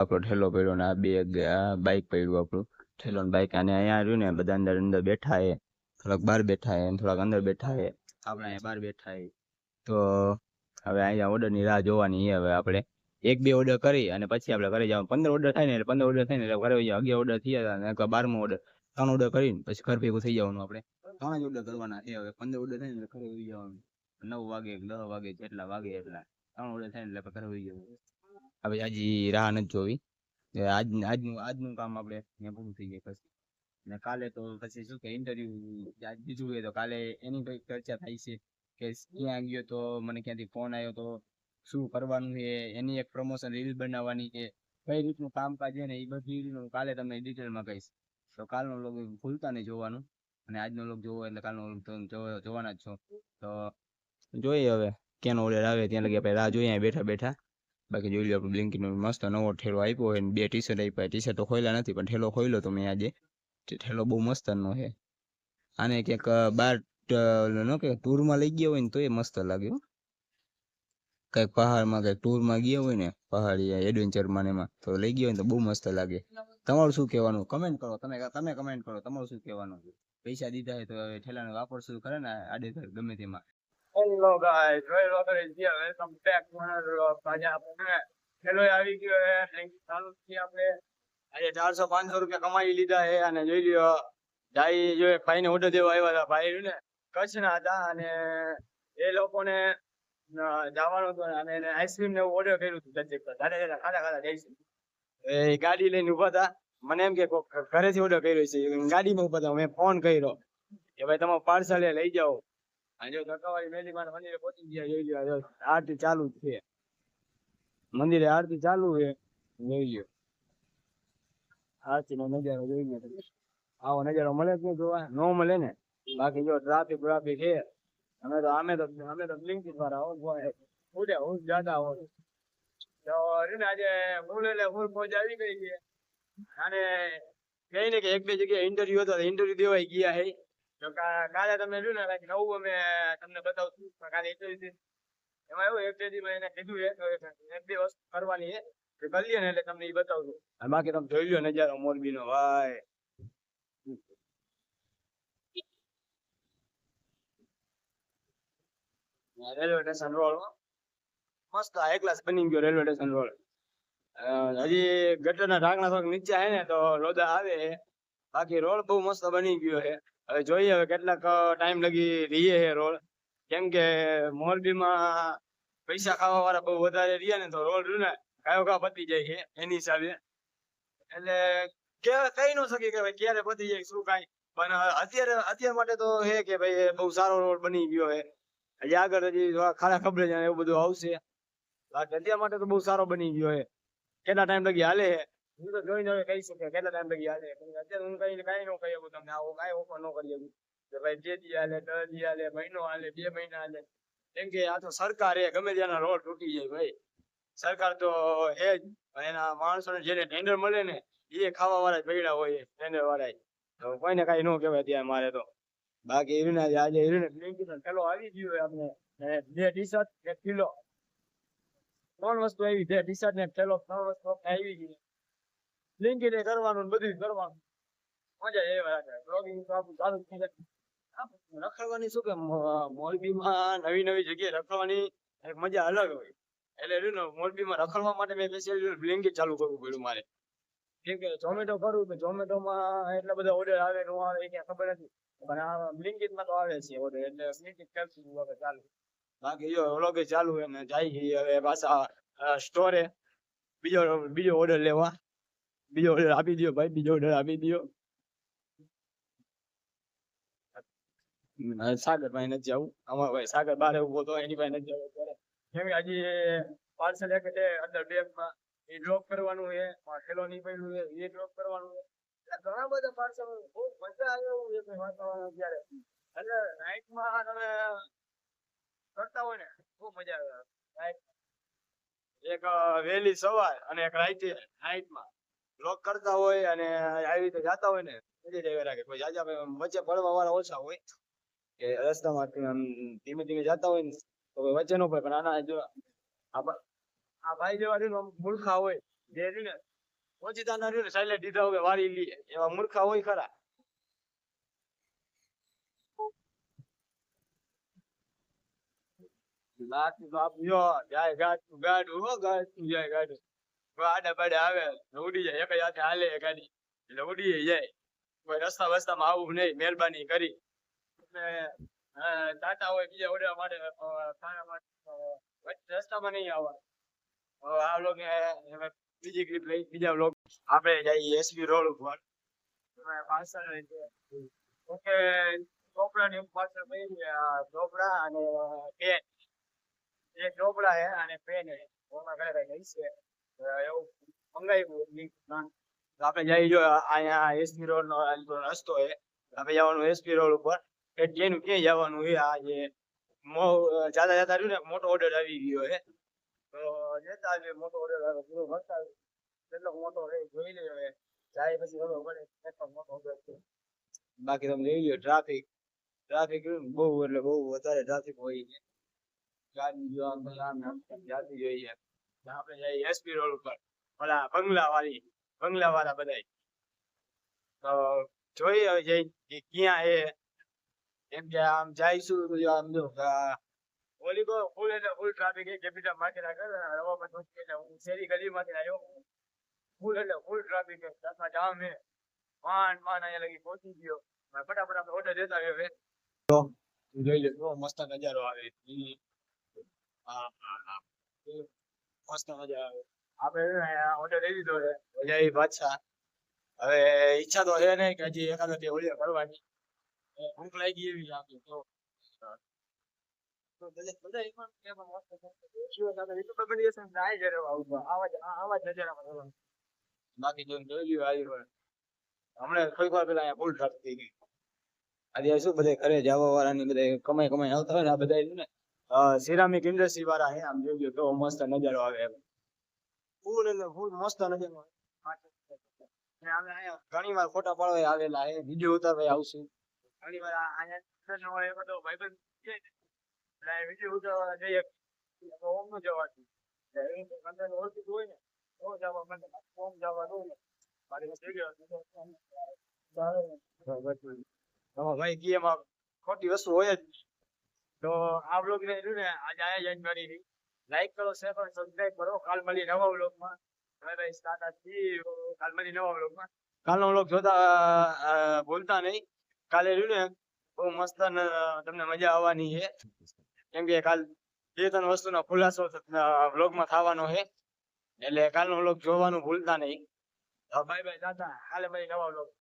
આપણો ઠેલો પડ્યો ને આ બેગ આ બાઇક પડ્યું આપણું ઠેલો ને બાઇક અને અહીંયા રહ્યું ને બધા અંદર અંદર બેઠા હે થોડાક બહાર બેઠા હે થોડાક અંદર બેઠા હે આપણે અહીંયા બહાર બેઠા હે તો હવે અહીંયા ઓર્ડરની રાહ જોવાની છે હવે આપણે એક બે ઓર્ડર કરી અને પછી આપણે ઘરે જવાનું 15 ઓર્ડર થાય ને એટલે 15 ઓર્ડર થાય ને એટલે ઘરે 11 ઓર્ડર થયા હતા ને 12મો ઓર્ડર 3 ઓર્ડર કરીને પછી ઘર ભેગું થઈ જવાનું આપણે 3 જ ઓર્ડર કરવાના છે હવે 15 ઓર્ડર થાય ને એટલે ઘરે આવી જવાનું 9 વાગે 10 વાગે જેટલા વાગે એટલા 3 ઓર્ડર થાય ને એટલે ઘરે આવી જવાનું હવે હજી રાહ નથી જોવી આજનું કામ આપણે અહીંયા પૂરું થઈ જાય પછી ને કાલે તો પછી શું કે ઇન્ટરવ્યુ આજ બીજું હોય તો કાલે એની કઈ ચર્ચા થાય છે કે ક્યાં ગયો તો મને ક્યાંથી ફોન આવ્યો તો શું કરવાનું છે એની એક પ્રમોશન રીલ બનાવવાની છે કઈ રીતનું કામકાજ છે ને એ બધી કાલે તમને ડિટેલમાં કહીશ તો કાલનો લોગ ભૂલતા નહીં જોવાનું અને આજનો લોગ જોવો એટલે કાલનો લોગ જોવાના જ છો તો જોઈએ હવે ક્યાંનો ઓર્ડર આવે ત્યાં લગી આપણે રાહ જોઈએ બેઠા બેઠા બાકી જોઈ લો આપણે બ્લિંકિટનો મસ્ત નવો ઠેલો આપ્યો હોય ને 2 ટી-શર્ટ આપ્યા ટી-શર્ટ તો ખોલ્યા નથી પણ ઠેલો ખોલ્યો તો મેં આજે ઠેલો બહુ મસ્ત નો છે આને ક્યાંક બાર નો કે ટૂરમાં લઈ ગયા હોય ને તો એ મસ્ત લાગે કઈક પહાડમાં કઈક ટૂરમાં ગયા હોય ને પહાડી એડવેન્ચરમાં ને એમાં તો લઈ ગયા હોય ને તો બહુ મસ્ત લાગે તમારું શું કહેવાનું કમેન્ટ કરો તમે કમેન્ટ કરો તમારું શું કહેવાનું પૈસા દીધા હોય તો ઠેલાને વાપરશું ખરે ને આડેધડ ગમે તેમાં hello guys welcome back to another vlog આજે આપણે હેલો આવી ગયો હે થેન્ક યુ ચાલુ થી આપણે આજે 400-500 રૂપિયા કમાઈ લીધા હે અને જોઈ લ્યો ભાઈ જો એક ભાઈને ઓર્ડર દેવા આવ્યા હતા ભાઈ ને કચ્છના હતા અને એ લોકોને જવાનું હતું અને એને આઈસ્ક્રીમ ને ઓર્ડર કર્યું હતું દરેક ખાતા ખાતા જઈશું એ ગાડી લઈને ઉભા હતા મને એમ કે ઘરેથી ઓર્ડર કર્યો છે ગાડીમાં ઉભા હતા મેં ફોન કર્યો કે ભાઈ તમારું પાર્સલ લઈ જાઓ જો ધક્કાવાળી મેલીમાના મંદિરે પહોંચી ગયા જોઈ લ્યો આરતી ચાલુ છે મંદિરે આરતી ચાલુ છે જોઈ લ્યો આરતી નો નજારો જોઈ લ્યો આવો નજારો મળે જ નહીં જોવા ન મળે ને બાકી જો ટ્રાફિક છે અમે તો બ્લિંકિટ વાળા ઉડે હું જાતા હોય તો આજે ફૂલ પહોંચ આવી ગઈ છે અને કઈ ને કે એક બે જગ્યાએ ઇન્ટરવ્યુ હતો ઇન્ટરવ્યુ દેવાઈ ગયા હે તો કાલે તમે જોયું ને નવું અમે તમને બતાવશું કાલે ઇન્ટરવ્યુ એમાં એવું એક બે માં એને કીધું એક બે વસ્તુ કરવાની છે કરીએ ને એટલે તમને એ બતાવશું બાકી તમે જોઈ લો નજારો મોરબી નો ભાઈ રેલવે સ્ટેશન રોડ મસ્ત હાઈ ક્લાસ બની ગયો રેલવે સ્ટેશન રોડ હજી ગટરના ઢાંકણા થોડાક નીચે આવે ને તો લોદા આવે બાકી રોડ બહુ મસ્ત બની ગયો છે હવે જોઈએ હવે કેટલાક ટાઈમ લગી રહીએ છે રોડ કેમ કે મોરબીમાં પૈસા ખાવા વાળા બહુ વધારે રહ્યા ને તો રોડ રહ્યું ને કાયો કા પતી જાય છે એની હિસાબે એટલે કહી ન શકી કે ભાઈ ક્યારે પતી જાય શું કાંઈ પણ અત્યાર માટે તો હે કે ભાઈ બહુ સારો રોડ બની ગયો છે હજી આગળ હજી ખાડા ખબર જાય એવું બધું આવશે બાકી અત્યાર માટે તો બહુ સારો બની ગયો છે કેટલા ટાઈમ લગી હાલે છે હું તો જોઈને હવે કહી શકું કેટલા ટાઈમ લગી હાલે અત્યારે હું કઈ ન કહી શકું તમને આવું કાંઈ ઓફર ન કરી શકું કે ભાઈ 2 દી હાલે 3 દી હાલે મહિનો હાલે 2 મહિના હાલે કેમ કે આ તો સરકાર એ ગમે ત્યાંના રોડ તૂટી જાય ભાઈ સરકાર તો હે જ એના માણસોને જેને ટેન્ડર મળે ને એ ખાવા વાળા પડ્યા હોય ટેન્ડર વાળા તો કોઈને કઈ ન કહેવાય ત્યાં મારે તો બાકી આજે પેલો આવી ગયો આપણે 2 ટી-શર્ટ 1 કિલો 3 વસ્તુ આવી 2 ટી-શર્ટ ને પેલો 3 વસ્તુ આવી ગઈ બ્લિંકિટ એ કરવાનું બધું કરવાનું મજા એવા રાખે બ્લોગિંગ તો આપણું ચાલુ થઈ જાય રખડવાની શું કે મોરબીમાં નવી જગ્યાએ રખડવાની એક મજા અલગ હોય એટલે મોરબીમાં રખડવા માટે મેં સ્પેશિયલ બ્લિંકિટ ચાલુ કરવું પડ્યું મારે કેમ કે ઝોમેટો કરું તો ઝોમેટોમાં એટલા બધા ઓર્ડર આવે ન આવે એ ક્યાં ખબર નથી પણ આ બ્લિંકિટમાં તો આવે છે ઓર્ડર એટલે બ્લિંકિટ કરશું હવે ચાલુ બાકી જો વ્લોગ ચાલુ હોય ને જાય ગઈ હવે પાછા સ્ટોરે બીજો ઓર્ડર લેવા બીજો ઓર્ડર આપી દો ભાઈ બીજો ઓર્ડર આપી દો સાગર ભાઈ નથી જવું અમારા ભાઈ સાગર બારે ઉભો તો એની પાસે નથી જવું કેમ કે હજી પાર્સલ એક છે અંદર બેગમાં એ ડ્રોપ કરવાનું છે થેલો નહીં પડ્યું છે એ ડ્રોપ કરવાનું છે ઘણા બધા પાર્સલ બહુ મજા આવે એવું છે વાતાવરણ અત્યારે એટલે નાઇટમાં તમે કરતા હોય ને બહુ મજા આવે એક વહેલી સવાર અને એક રાતે નાઇટમાં બ્લોક કરતા હોય અને આવી રીતે જાતા હોય ને મજા જ રાખે કોઈ જાજા વચ્ચે પડવા વાળા ઓછા હોય કે રસ્તામાં ધીમે ધીમે જતા હોય ને તો વચ્ચે નો પડે પણ આના જો આ ભાઈ જેવા મૂર્ખા હોય જે ને ઓચિતાના રહ્યું ને સાયલેન્ટ દીધા વગર વારી લે એવા મૂર્ખા હોય ખરા. બાકી બાપ જો જાય ગાડું હો ગાડું જાય ગાડું. કોઈ આડા બાડા આવે ને ઉડી જાય એક જ હાથે હાલે એ ગાડી એટલે ઉડી જાય. કોઈ રસ્તા બસ્તામાં આવું નહીં મહેરબાની કરી. એટલે ટાટા હોય બીજા ઉડવા માટે ખાવા માટે વચ્ચે રસ્તામાં નહીં આવવાનું. હવે આ લોકો બીજી ક્લિપ લઈ બીજા લોક આપણે જઈએ એસબી રોડ ઉપર. પાછળ ઓકે ચોપડાની પાછળ ચોપડા અને પેન એક ચોપડા હે અને પેન હે ઓમાં ઘરે કઈ છે એવું મંગાવ્યું. આપણે જઈ જો અહીંયા એસપી રોડ નો રસ્તો હે આપણે જવાનું એસપી રોડ ઉપર જેનું ક્યાંય જવાનું હે. આ જે જાતા જાતા રહ્યું ને મોટો ઓર્ડર આવી ગયો હે તો જતા આવ્યો મોટો ઓર્ડર આવ્યો પૂરો ભરતા કેટલો મોટો રે જોઈ લેજો હવે જાય પછી ખબર પડે કેટલો મોટો ઓર્ડર છે. બાકી તમે જોઈ લો ટ્રાફિક બહુ એટલે બહુ વધારે ટ્રાફિક હોય છે. ગાડી જો આમ જાતી જોઈએ આપણે જઈએ એસપી રોડ ઉપર ઓલા બંગલા વાળા બધાય તો જોઈએ હવે જઈ ક્યાં હે એમ કે આમ જઈશું તો આમ જો ઓલી કો ફૂલ એટલે ફૂલ ટ્રાફિક હે કેપિટલ માર્કેટ આગળ રવા પર એટલે શેરી ગલીમાંથી આવ્યો ફૂલ એટલે ફૂલ ટ્રાફિક હે રાતના જામ હે માન અહીંયા લગી પહોંચી ગયો ફટાફટ આપણે ઓર્ડર દેતા હવે તો જોઈ લે બહુ મસ્ત નજારો આવે. હા મસ્ત મજા આવે. આપણે ઓર્ડર દઈ દીધો છે જય બાદશાહ. હવે ઈચ્છા તો છે નહીં કે હજી એકાદ બે ઓલી કરવાની ભૂખ લાગી એવી આપી તો બાકી જોઈ લ્યો હમણાં થોડીક વાર પેલા ફૂલ ટ્રાફિક થઈ ગઈ. આજે શું બધા ઘરે જવા વાળા ની બધા કમાઈ આવતા હોય ને આ બધા ને સિરામિક ઇન્ડસ્ટ્રી વાળા હે આમ જોઈ તો મસ્ત નજારો આવે ફૂલ એટલે ફૂલ મસ્ત નજારો આવે. ઘણી વાર ફોટા પાડવા આવેલા હે વિડીયો ઉતારવા આવશું ઘણી વાર અહીંયા બધો ભાઈબંધ છે ને વિડીયો ઉતારવા જઈએ ઓમ નું જવાનું અંદર ઓળખીતું હોય ને તો જવા મને ઓમ જવાનું ને ભાઈ કે એમાં ખોટી વસ્તુ હોય જ તો આ બ્લોગ ને ને આજે આયા જોઈન કરી લાઈક કરો શેર કરો સબસ્ક્રાઇબ કરો. કાલ મળી નવા બ્લોગ માં ભાઈ સ્ટાર્ટ થી કાલ મળી નવા બ્લોગ માં કાલનો બ્લોગ જોતા ભૂલતા નહીં. કાલે રહ્યું ને બહુ મસ્ત તમને મજા આવવાની છે કેમ કે કાલ 2-3 વસ્તુનો ખુલાસો બ્લોગ માં થવાનો છે એટલે કાલનો બ્લોગ જોવાનું ભૂલતા નહીં. બાય બાય દાદા કાલે મળી નવા બ્લોગ.